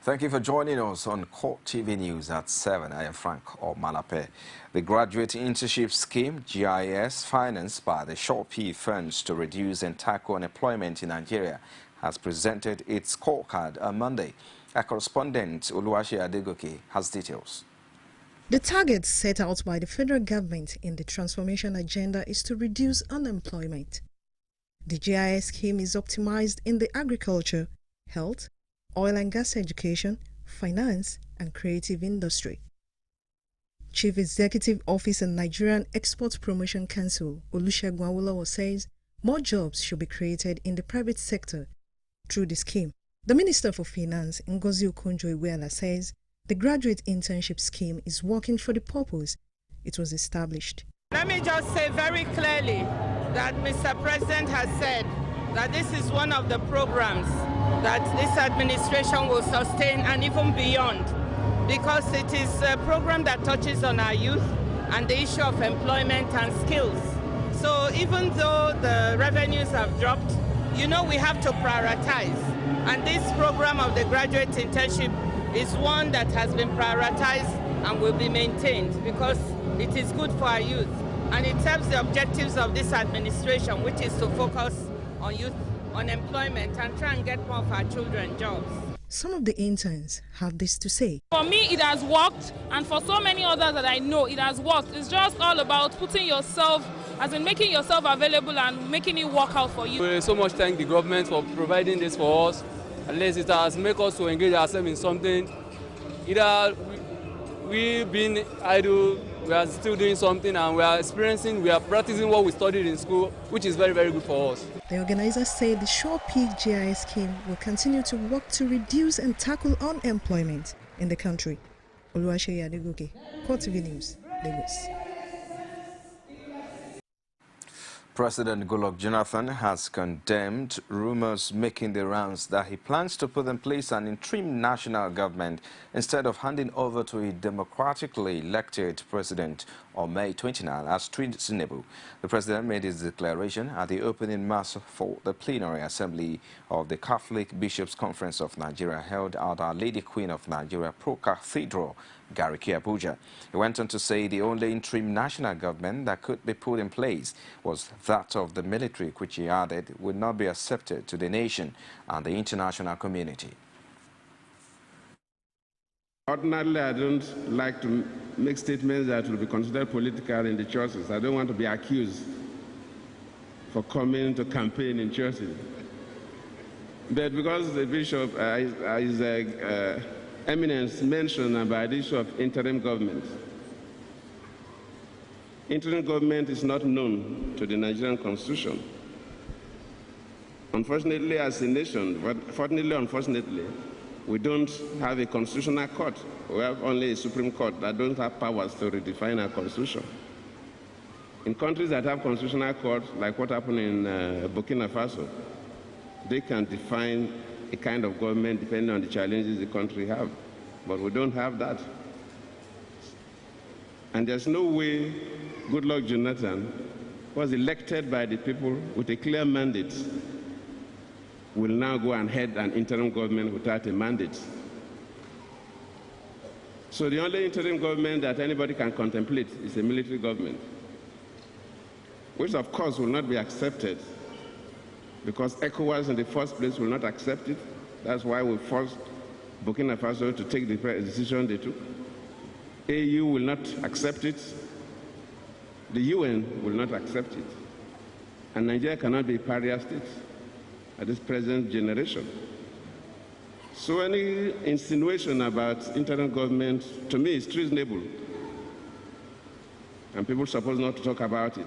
Thank you for joining us on CoreTV News at 7. I am Frank Omalape. The Graduate Internship Scheme, GIS, financed by the Shopee funds to reduce and tackle unemployment in Nigeria, has presented its scorecard on Monday. Our correspondent, Oluwaseyi Adegoke, has details. The target set out by the federal government in the transformation agenda is to reduce unemployment. The GIS scheme is optimized in the agriculture, health, oil and gas education, finance, and creative industry. Chief Executive Officer Nigerian Export Promotion Council, Olusegun Awolowo, says more jobs should be created in the private sector through the scheme. The Minister for Finance, Ngozi Okonjo-Iweala, says the graduate internship scheme is working for the purpose it was established. Let me just say very clearly that Mr. President has said that this is one of the programs that this administration will sustain and even beyond, because it is a program that touches on our youth and the issue of employment and skills. So even though the revenues have dropped, you know, we have to prioritize. And this program of the graduate internship is one that has been prioritized and will be maintained because it is good for our youth. And it serves the objectives of this administration, which is to focus on youth unemployment and try and get more of our children jobs. Some of the interns have this to say. For me, it has worked, and for so many others that I know, it has worked. It's just all about putting yourself, as in making yourself available and making it work out for you. We so much thank the government for providing this for us. At least it has made us to engage ourselves in something. Either we've been idle, we are still doing something, and we are practicing what we studied in school, which is very, very good for us. The organizers say the Shopee GIS scheme will continue to work to reduce and tackle unemployment in the country. Oluwaseyi Adegoke, CoreTV News, Lagos. President Goodluck Jonathan has condemned rumors making the rounds that he plans to put in place an interim national government instead of handing over to a democratically elected president on May 29 as treasonable. The president made his declaration at the opening mass for the plenary assembly of the Catholic Bishops' Conference of Nigeria held at Our Lady Queen of Nigeria Pro Cathedral, Gariki, Abuja. He went on to say the only interim national government that could be put in place was that of the military, which he added would not be accepted to the nation and the international community. Ordinarily, I don't like to make statements that will be considered political in the churches. I don't want to be accused for coming to campaign in churches. But because the bishop is eminence mentioned about the issue of interim government. Interim government is not known to the Nigerian Constitution. Unfortunately, as a nation, but fortunately, unfortunately, we don't have a constitutional court. We have only a Supreme Court that don't have powers to redefine our constitution. In countries that have constitutional courts, like what happened in Burkina Faso, they can define a kind of government depending on the challenges the country have. But we don't have that. And there's no way Goodluck Jonathan was elected by the people with a clear mandate will now go and head an interim government without a mandate. So the only interim government that anybody can contemplate is a military government, which of course will not be accepted because ECOWAS in the first place will not accept it. That's why we forced Burkina Faso to take the decision they took. AU will not accept it. The UN will not accept it. And Nigeria cannot be a pariah state at this present generation. So any insinuation about interim government, to me, is treasonable. And people are supposed not to talk about it.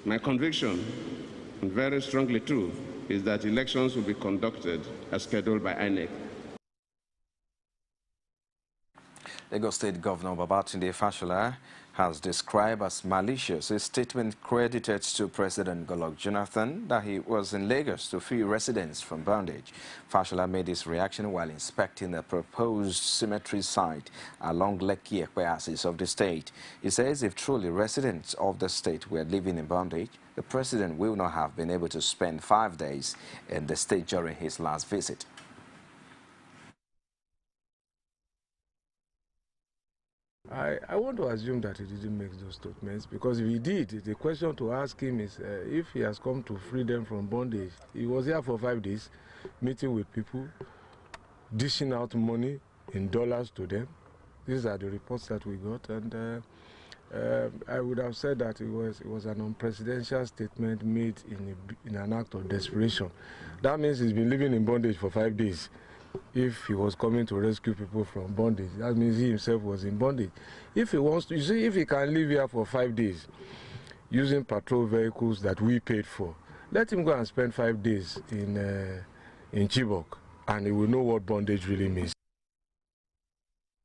My conviction, and very strongly true, is that elections will be conducted as scheduled by INEC. Lagos State Governor Babatunde Fashola has described as malicious a statement credited to President Goodluck Jonathan that he was in Lagos to free residents from bondage. Fashola made his reaction while inspecting the proposed cemetery site along Lekki-Ekpe axis of the state. He says if truly residents of the state were living in bondage, the president will not have been able to spend 5 days in the state during his last visit. I want to assume that he didn't make those statements, because if he did, the question to ask him is if he has come to free them from bondage. He was here for 5 days, meeting with people, dishing out money in dollars to them. These are the reports that we got, and I would have said that it was an unprecedented statement made in an act of desperation. That means he's been living in bondage for 5 days. If he was coming to rescue people from bondage, that means he himself was in bondage. If he wants to, you see, if he can live here for 5 days using patrol vehicles that we paid for, let him go and spend 5 days in Chibok, and he will know what bondage really means.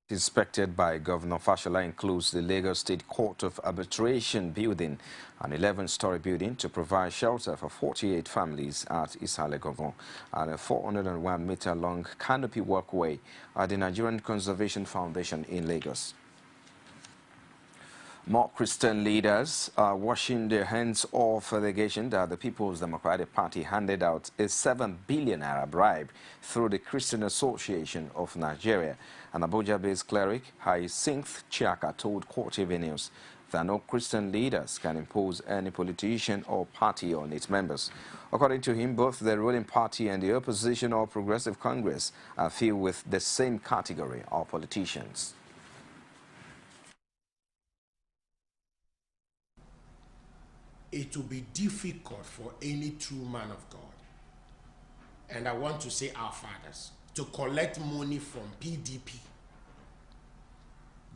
Inspected by Governor Fashola includes the Lagos State Court of Arbitration building, an 11-story building to provide shelter for 48 families at Isale Govon, and a 401-meter-long canopy walkway at the Nigerian Conservation Foundation in Lagos. More Christian leaders are washing their hands off allegation that the People's Democratic Party handed out a 7 billion naira bribe through the Christian Association of Nigeria. An Abuja-based cleric, Hyacinth Chiaka, told CoreTV News that no Christian leaders can impose any politician or party on its members. According to him, both the ruling party and the opposition or Progressive Congress are filled with the same category of politicians. It will be difficult for any true man of God, and I want to say our fathers, to collect money from PDP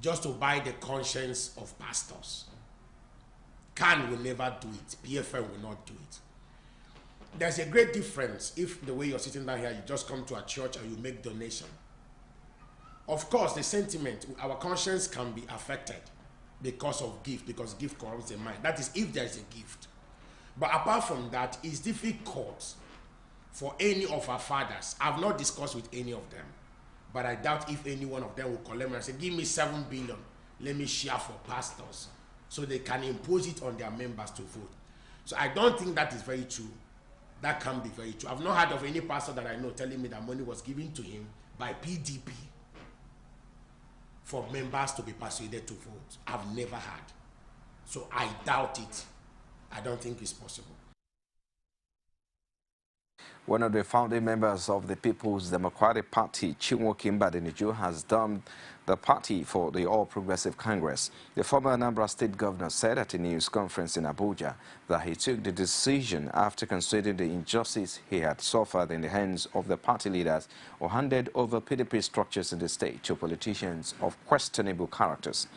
just to buy the conscience of pastors. CAN will never do it. PFN will not do it. There's a great difference if the way you're sitting down here, you just come to a church and you make donation. Of course, the sentiment, our conscience can be affected because of gift, because gift corrupts the mind. That is if there is a gift. But apart from that, it's difficult for any of our fathers. I've not discussed with any of them, but I doubt if any one of them will collect me and say, give me 7 billion, let me share for pastors, so they can impose it on their members to vote. So I don't think that is very true. That can be very true. I've not heard of any pastor that I know telling me that money was given to him by PDP for members to be persuaded to vote. I've never had. So I doubt it. I don't think it's possible. One of the founding members of the People's Democratic Party, Chinwo Kimbadeniju, has dumped the party for the All Progressive Congress. The former Anambra State governor said at a news conference in Abuja that he took the decision after considering the injustice he had suffered in the hands of the party leaders who handed over PDP structures in the state to politicians of questionable characters.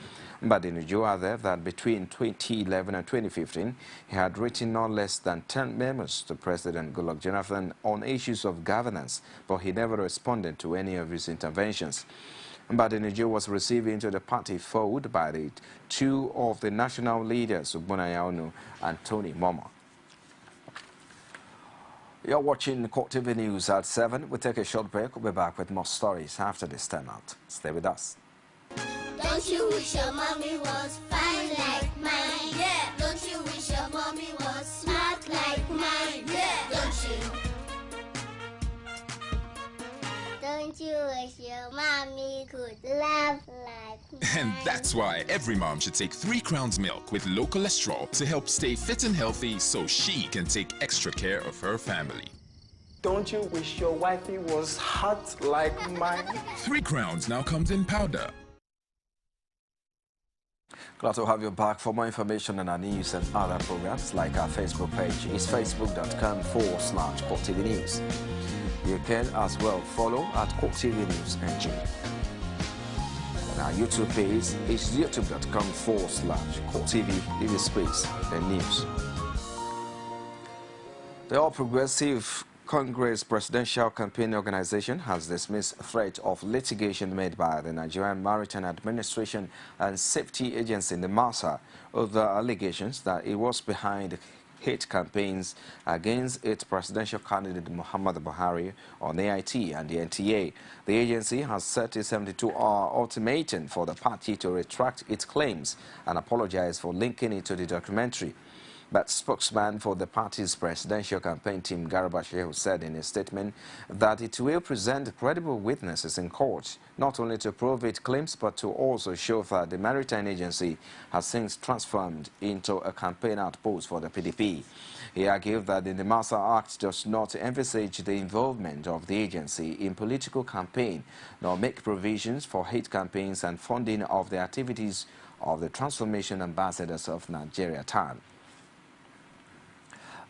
Mbadeniju added that between 2011 and 2015, he had written no less than 10 memos to President Goodluck Jonathan on issues of governance, but he never responded to any of his interventions. Mbadeniju was received into the party fold by the two of the national leaders, Ubunayanu and Tony Momo. You're watching CoreTV News at 7. We'll take a short break. We'll be back with more stories after this timeout. Stay with us. Don't you wish your mommy was fine like mine? Yeah. Don't you wish your mommy was smart like mine? Yeah. Don't you? Don't you wish your mommy could laugh like mine? And that's why every mom should take 3 Crowns milk with low cholesterol to help stay fit and healthy so she can take extra care of her family. Don't you wish your wifey was hot like mine? 3 Crowns now comes in powder. Glad to have you back. For more information on our news and other programs, like our Facebook page is facebook.com/CoreTV News. You can as well follow at CoreTV News NG. And our YouTube page is youtube.com/CoreTV, leave a space, and news. The All Progressive Congress Presidential Campaign Organization has dismissed threat of litigation made by the Nigerian Maritime Administration and Safety Agency in the NIMASA over allegations that it was behind hate campaigns against its presidential candidate Muhammadu Buhari on AIT and the NTA. The agency has set a 72-hour ultimatum for the party to retract its claims and apologize for linking it to the documentary. But spokesman for the party's presidential campaign team, Garba Shehu, said in a statement that it will present credible witnesses in court, not only to prove its claims, but to also show that the maritime agency has since transformed into a campaign outpost for the PDP. He argued that the Nemasa Act does not envisage the involvement of the agency in political campaign, nor make provisions for hate campaigns and funding of the activities of the Transformation Ambassadors of Nigeria, TAN.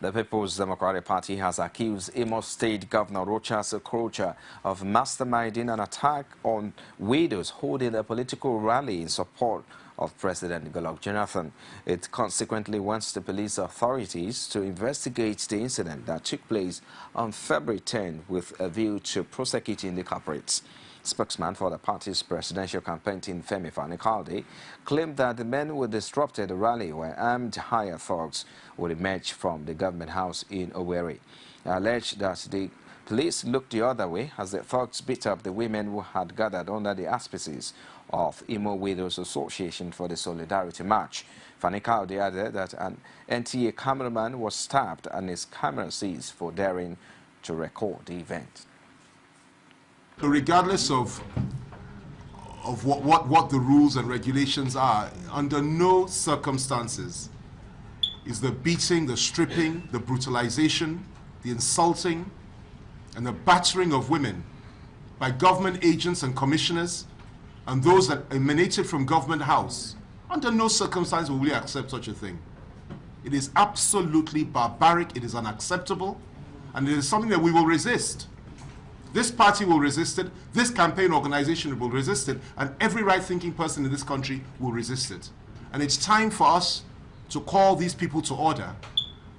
The People's Democratic Party has accused Imo State Governor Rochas Okorocha of masterminding an attack on widows holding a political rally in support of President Goodluck Jonathan. It consequently wants the police authorities to investigate the incident that took place on February 10 with a view to prosecuting the culprits. Spokesman for the party's presidential campaign team, Femi Fani-Kalde, claimed that the men who disrupted the rally were armed hired thugs who emerged from the government house in Owerri. He alleged that the police looked the other way as the thugs beat up the women who had gathered under the auspices of Imo Widows Association for the Solidarity March. Fani-Kalde added that an NTA cameraman was stabbed and his camera seized for daring to record the event. Regardless of what the rules and regulations are, under no circumstances is the beating, the stripping, the brutalization, the insulting, and the battering of women by government agents and commissioners and those that emanated from government house. Under no circumstance will we accept such a thing. It is absolutely barbaric, it is unacceptable, and it is something that we will resist. This party will resist it, this campaign organization will resist it, and every right-thinking person in this country will resist it. And it's time for us to call these people to order.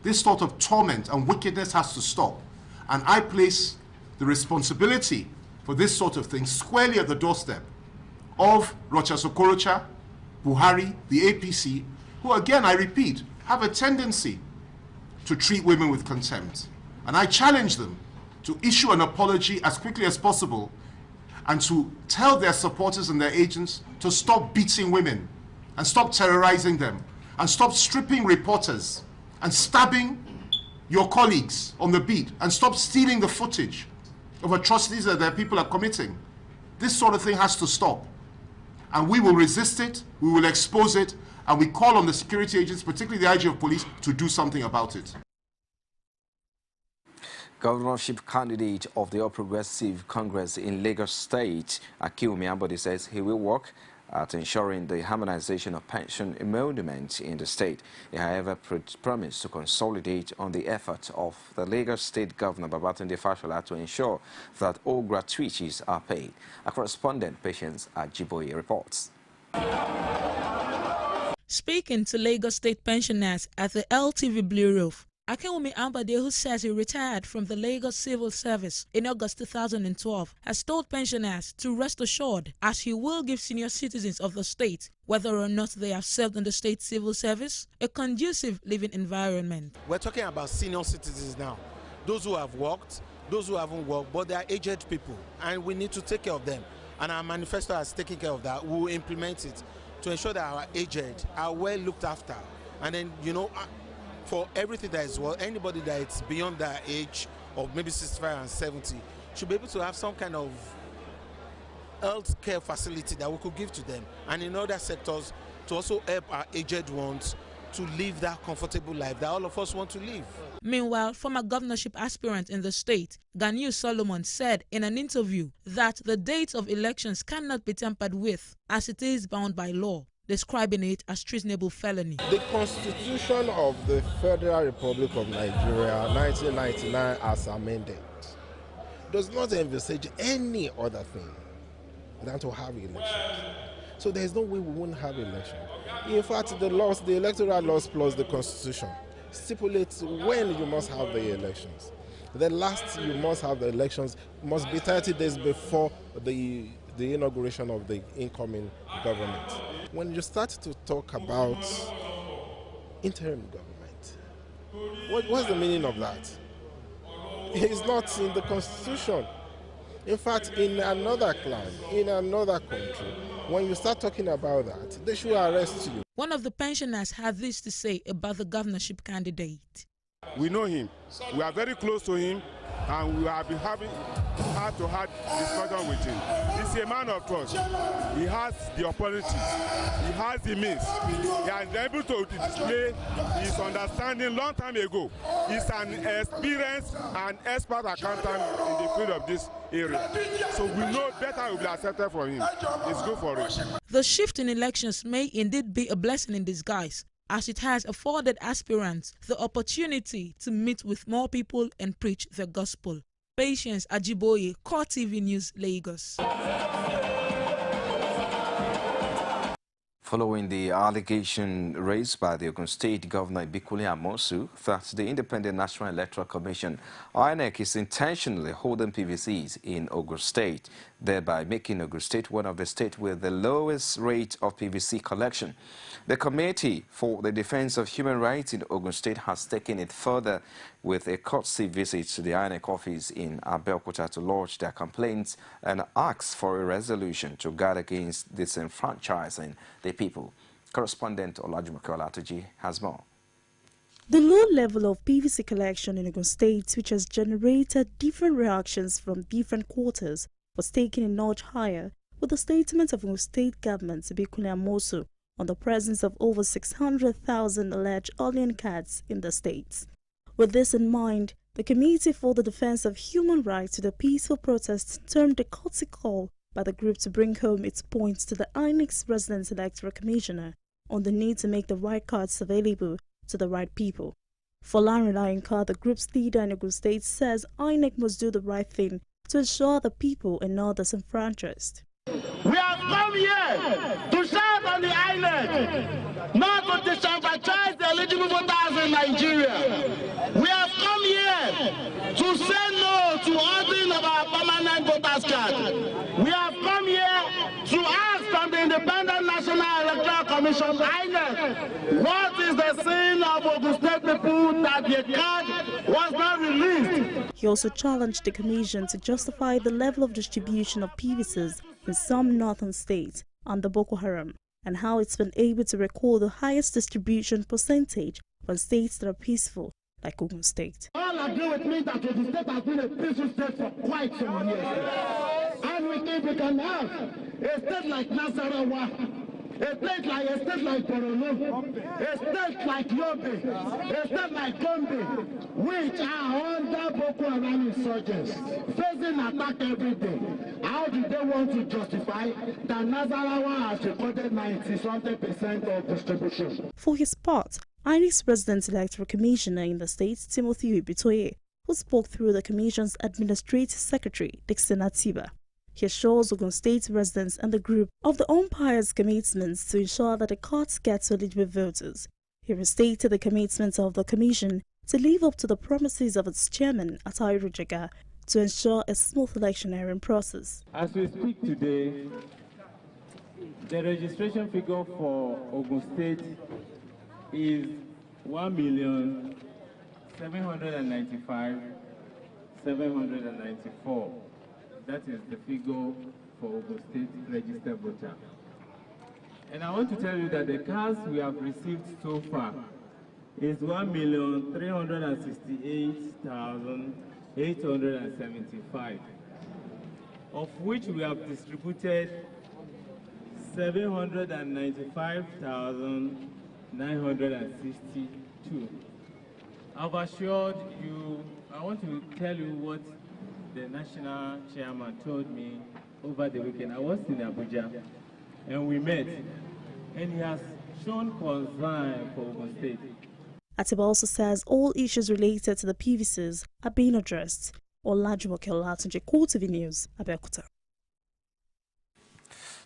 This sort of torment and wickedness has to stop. And I place the responsibility for this sort of thing squarely at the doorstep of Rochas Okorocha, Buhari, the APC, who again, I repeat, have a tendency to treat women with contempt. And I challenge them to issue an apology as quickly as possible and to tell their supporters and their agents to stop beating women and stop terrorizing them and stop stripping reporters and stabbing your colleagues on the beat and stop stealing the footage of atrocities that their people are committing. This sort of thing has to stop. And we will resist it, we will expose it, and we call on the security agents, particularly the IG of police, to do something about it. Governorship candidate of the All Progressive Congress in Lagos State, Akiwumi Ambode, says he will work at ensuring the harmonization of pension emoluments in the state. He, however, promised to consolidate on the effort of the Lagos State Governor Babatunde Fashola to ensure that all gratuities are paid. A correspondent, Patience Ajiboye, reports. Speaking to Lagos State pensioners at the LTV Blue Roof, Akiwumi Ambode, who says he retired from the Lagos Civil Service in August 2012, has told pensioners to rest assured as he will give senior citizens of the state, whether or not they have served in the state civil service, a conducive living environment. We're talking about senior citizens now, those who have worked, those who haven't worked, but they are aged people, and we need to take care of them. And our manifesto has taken care of that. We will implement it to ensure that our aged are well looked after. And then, you know, for everything that is well, anybody that is beyond that age of maybe 65 and 70 should be able to have some kind of health care facility that we could give to them, and in other sectors to also help our aged ones to live that comfortable life that all of us want to live. Meanwhile, former governorship aspirant in the state, Ganiu Solomon, said in an interview that the date of elections cannot be tampered with as it is bound by law, describing it as treasonable felony. The Constitution of the Federal Republic of Nigeria, 1999, as amended, does not envisage any other thing than to have elections. So there is no way we won't have elections. In fact, the laws, the electoral laws plus the Constitution stipulates when you must have the elections. The last you must have the elections must be 30 days before the inauguration of the incoming government. When you start to talk about interim government, what's the meaning of that? It's not in the Constitution. In fact, in another clan, in another country, when you start talking about that, they should arrest you. One of the pensioners had this to say about the governorship candidate. We know him. We are very close to him, and we have been having heart-to-heart discussion with him. He's a man of trust. He has the opportunities. He has the means. He has been able to display his understanding long time ago. He's an experienced and expert accountant in the field of this area. So we know better will be accepted for him. It's good for it. The shift in elections may indeed be a blessing in disguise, as it has afforded aspirants the opportunity to meet with more people and preach the gospel. Patience Ajiboye, CoreTV News, Lagos. Following the allegation raised by the Ogun State Governor Bikuli Amosu that the Independent National Electoral Commission, INEC, is intentionally holding PVCs in Ogun State, thereby making Ogun State one of the states with the lowest rate of PVC collection. The Committee for the Defense of Human Rights in Ogun State has taken it further with a courtesy visit to the INEC office in Abeokuta to lodge their complaints and ask for a resolution to guard against disenfranchising the people. Correspondent Olajumoke Olatuji has more. The low level of PVC collection in Ogun State, which has generated different reactions from different quarters, was taken a notch higher with the statement of Ogun State government Bikuli Amosu on the presence of over 600,000 alleged alien cats in the state. With this in mind, the Committee for the Defense of Human Rights to the peaceful protests termed a courtesy call by the group to bring home its points to the INEC's Resident Electoral Commissioner on the need to make the right cards available to the right people. Folarin Ayinka, the group's leader in Ogun State, says INEC must do the right thing to ensure the people are not disenfranchised. We have come here to shout on the INEC, not to disenfranchise the eligible voters in Nigeria. We have come here to say no to ordering of our permanent voters card. We have come here to ask from the Independent National Electoral Commission, INEC, what is the sin of Ogun State people that the card was not released? He also challenged the Commission to justify the level of distribution of PVCs in some northern states under Boko Haram, and how it's been able to record the highest distribution percentage from states that are peaceful, like Ogun State. All agree with me that Ogun State has been a peaceful state for quite some years. And we think we can have a state like Nasarawa, a state like Borno, a state like Yobe, a state like Gombe, which are under Boko Haram insurgents, facing attack every day. How do they want to justify that Nasarawa has recorded 90-something% of distribution? For his part, INEC's Resident Electoral Commissioner in the state, Timothy Ubitoye, who spoke through the Commission's Administrative Secretary, Dixon Atiba, he assures Ogun State residents and the group of the umpire's commitments to ensure that the cards get to eligible voters. He restated the commitment of the Commission to live up to the promises of its chairman, Atahiru Jega, to ensure a smooth electioneering process. As we speak today, the registration figure for Ogun State is 1,795,794. That is the figure for Ogun State registered voter. And I want to tell you that the cards we have received so far is 1,368,875, of which we have distributed 795,962. I've assured you, I want to tell you what the national chairman told me over the weekend. I was in Abuja and we met, and he has shown concern for Ogun State. Atiba also says all issues related to the PVCs are being addressed. Olajumoke Olatunji, CoreTV News, Abeokuta.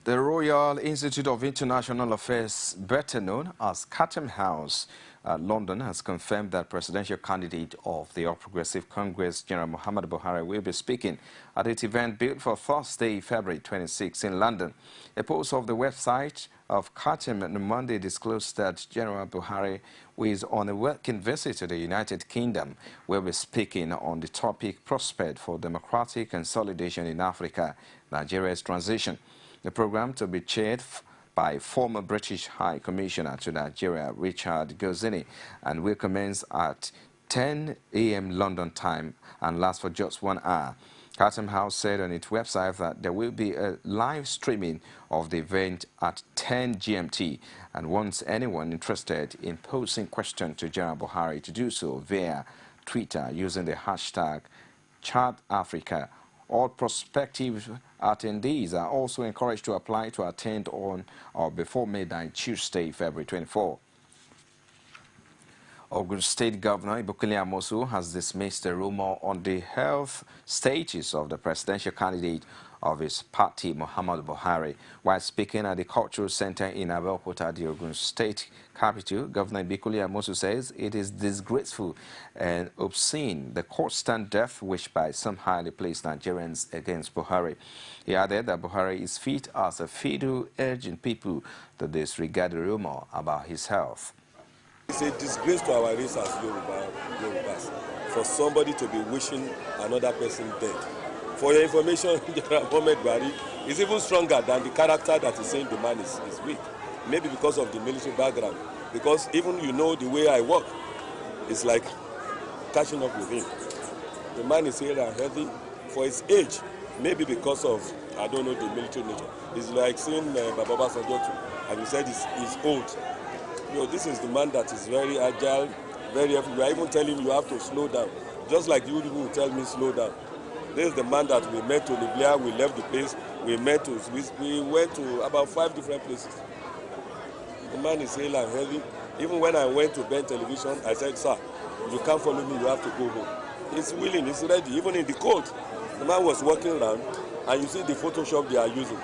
The Royal Institute of International Affairs, better known as Chatham House, London, has confirmed that presidential candidate of the All Progressive Congress, General Muhammadu Buhari, will be speaking at its event built for Thursday, February 26 in London. A post of the website of Chatham on Monday disclosed that General Buhari, who is on a working visit to the United Kingdom, will be speaking on the topic prospect for democratic consolidation in Africa, Nigeria's transition. The program, to be chaired by former British High Commissioner to Nigeria, Richard Gozini, and will commence at 10 a.m. London time and last for just 1 hour. Chatham House said on its website that there will be a live streaming of the event at 10 GMT and wants anyone interested in posing questions to General Buhari to do so via Twitter using the hashtag #ChatAfrica. All prospective attendees are also encouraged to apply to attend on or before midnight Tuesday, February 24. Ogun State Governor Ibukile Amosu has dismissed a rumor on the health status of the presidential candidate of his party, Muhammadu Buhari. While speaking at the Cultural Center in Abeokuta, the Ogun State capital, Governor Ibukile Amosu says it is disgraceful and obscene the constant death wish by some highly placed Nigerians against Buhari. He added that Buhari is fit as a fiddle, urging people to disregard the rumor about his health. It's a disgrace to our race as Yorubas for somebody to be wishing another person dead. For your information, General Muhammad Buhari is even stronger than the character that is saying the man is weak. Maybe because of the military background. Because even the way I walk, it's like catching up with him. The man is here and healthy for his age. Maybe because of, I don't know, the military nature. It's like seeing Baba Sanjotu, and you said he's old. This is the man that is very agile, very healthy. We are even telling him you have to slow down. Just like you people will tell me slow down. This is the man that we met to Libya, we left the place, we went to about 5 different places. The man is hale and healthy. Even when I went to Ben Television, I said, sir, you can't follow me, you have to go home. He's willing, he's ready, even in the cold. The man was walking around, and you see the Photoshop they are using.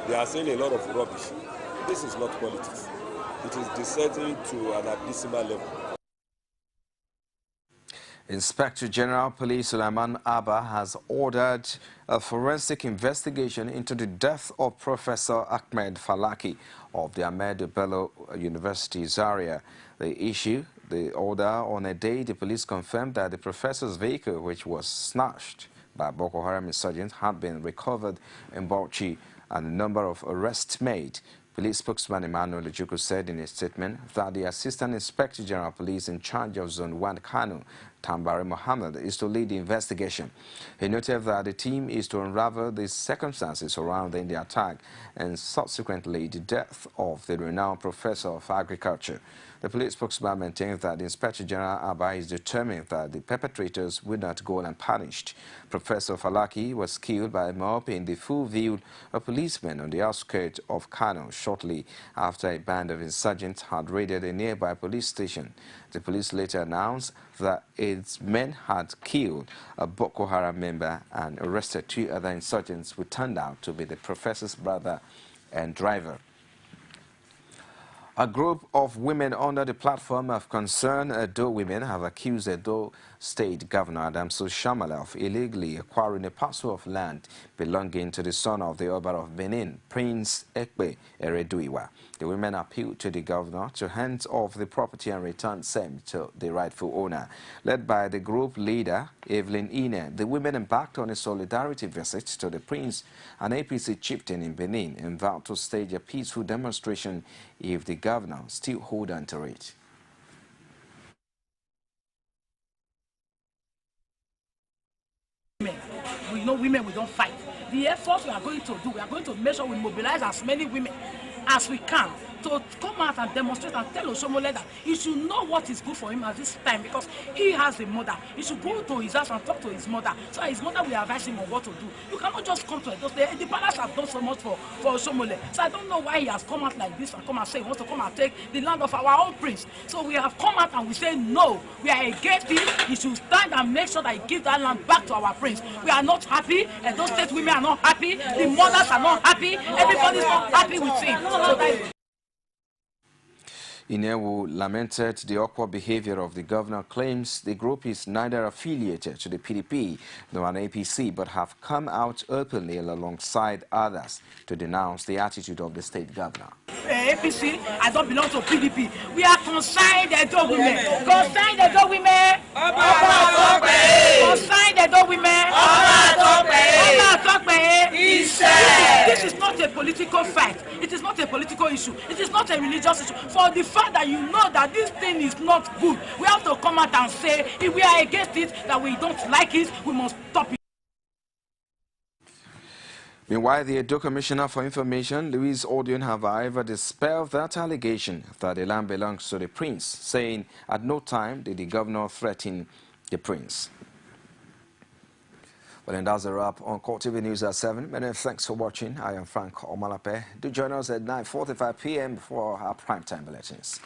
They are saying a lot of rubbish. This is not politics. It is descending to an abysmal level. Inspector General Police Sulaiman Abba has ordered a forensic investigation into the death of Professor Ahmed Falaki of the Ahmed Bello University, Zaria. The order on a day the police confirmed that the professor's vehicle, which was snatched by Boko Haram insurgents, had been recovered in Bauchi and a number of arrests made. Police spokesman Emmanuel Ojukwu said in a statement that the Assistant Inspector General Police in charge of Zone 1 Kano, Tambari Mohammed, is to lead the investigation. He noted that the team is to unravel the circumstances surrounding the attack and subsequently the death of the renowned professor of agriculture. The police spokesman maintains that the Inspector General Abba is determined that the perpetrators will not go unpunished. Professor Falaki was killed by a mob in the full view of policemen on the outskirts of Kano shortly after a band of insurgents had raided a nearby police station. The police later announced that its men had killed a Boko Haram member and arrested 2 other insurgents who turned out to be the professor's brother and driver. A group of women under the platform of Concern Edo Women have accused Edo State Governor Adamso Shamala of illegally acquiring a parcel of land belonging to the son of the Oba of Benin, Prince Ekpe Ereduiwa. The women appealed to the governor to hand off the property and return same to the rightful owner. Led by the group leader, Evelyn Ine, the women embarked on a solidarity visit to the prince, an APC chieftain in Benin, and vowed to stage a peaceful demonstration if the governor still hold on to it. We know women, we don't fight. The effort we are going to do, we are going to make sure we mobilize as many women as we can to come out and demonstrate and tell Osomole that he should know what is good for him at this time, because he has a mother. He should go to his house and talk to his mother, so his mother will advise him on what to do. You cannot just come to it. The palace has done so much for Osomole. So I don't know why he has come out like this and come and say he wants to come and take the land of our own prince. So we have come out and we say no, we are against him. He should stand and make sure that he gives that land back to our prince. We are not happy, and those state women are not happy, the mothers are not happy, everybody's not happy with him. So that is Inewu lamented the awkward behavior of the governor, claims the group is neither affiliated to the PDP nor an APC, but have come out openly alongside others to denounce the attitude of the state governor. APC, I don't belong to PDP. We are concerned Edo women. Concerned Edo women. Concerned Edo women. This is not a political fight. It is not a political issue. issue. It is not a religious issue. For the fact that you know that this thing is not good, we have to come out and say if we are against it, that we don't like it, we must stop it. Meanwhile, the Edo Commissioner for Information, Louise Odion, have however dispelled that allegation that the land belongs to the prince, saying at no time did the governor threaten the prince. Well, and that's a wrap on CoreTV News at 7. Many thanks for watching. I am Frank Omalape. Do join us at 9:45 p.m. for our primetime bulletins.